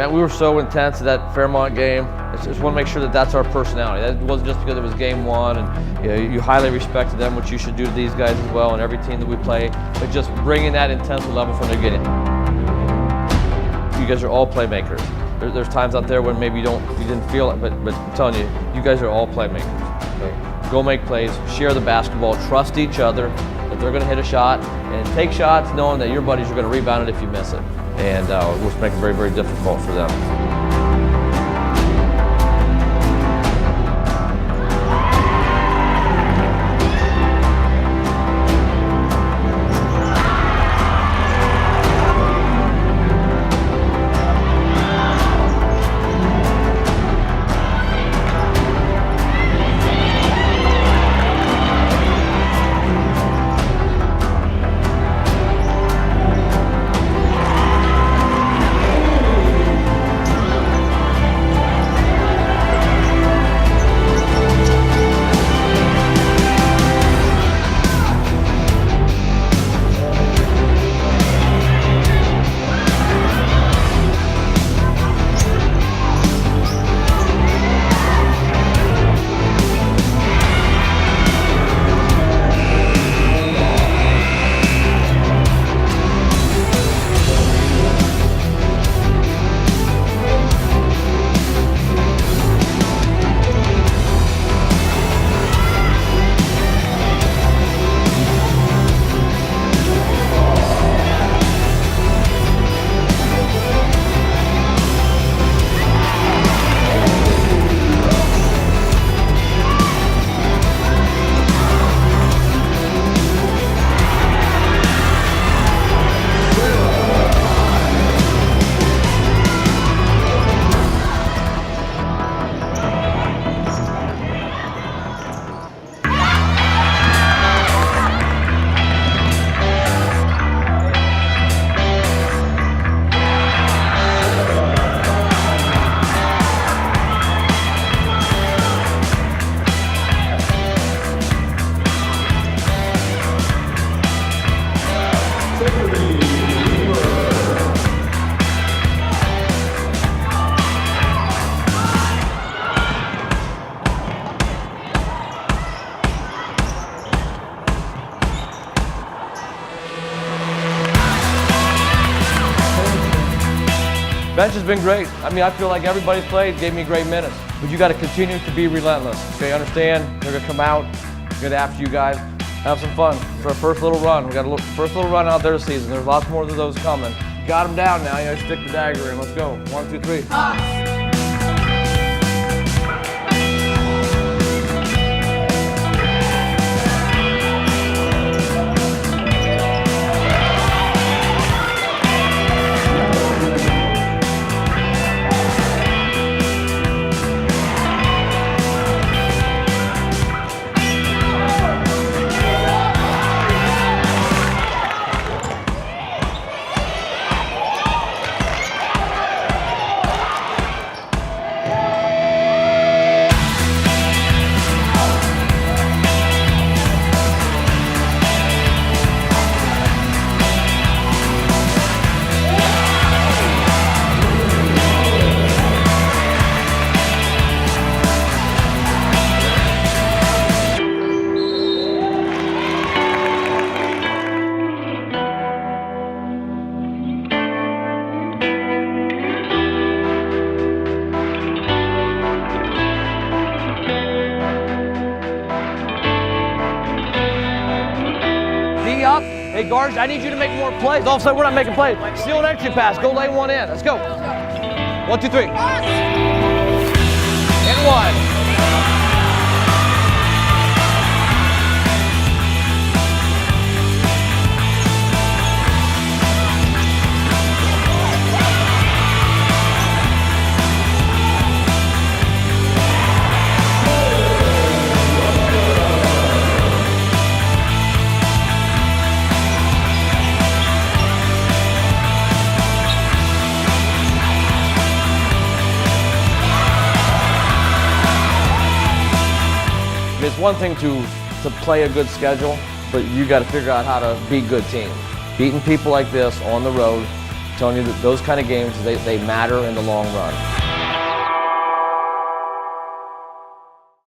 mean, we were so intense at that Fairmont game. I just want to make sure that that's our personality. That wasn't just because it was game one, and you know, you highly respected them, which you should do to these guys as well, and every team that we play, but just bringing that intensity level from the beginning. You guys are all playmakers. There's times out there when maybe you didn't feel it, but I'm telling you, you guys are all playmakers. So go make plays, share the basketball, trust each other, that they're going to hit a shot, and take shots knowing that your buddies are going to rebound it if you miss it. And we'll make it very, very difficult for them. Bench has been great. I mean, I feel like everybody's played, gave me great minutes. But you got to continue to be relentless. Okay, understand? They're gonna come out, get after you guys. Have some fun. It's our first little run. We got a first little run out there this season. There's lots more of those coming. Got them down now. You know, stick the dagger in. Let's go. 1, 2, 3. Up. Hey guards, I need you to make more plays. All of a sudden we're not making plays. Steal an entry pass, go lay one in. Let's go. 1, 2, 3. And 1. It's one thing to play a good schedule, but you got to figure out how to beat good teams. Beating people like this on the road telling you that those kind of games, they matter in the long run.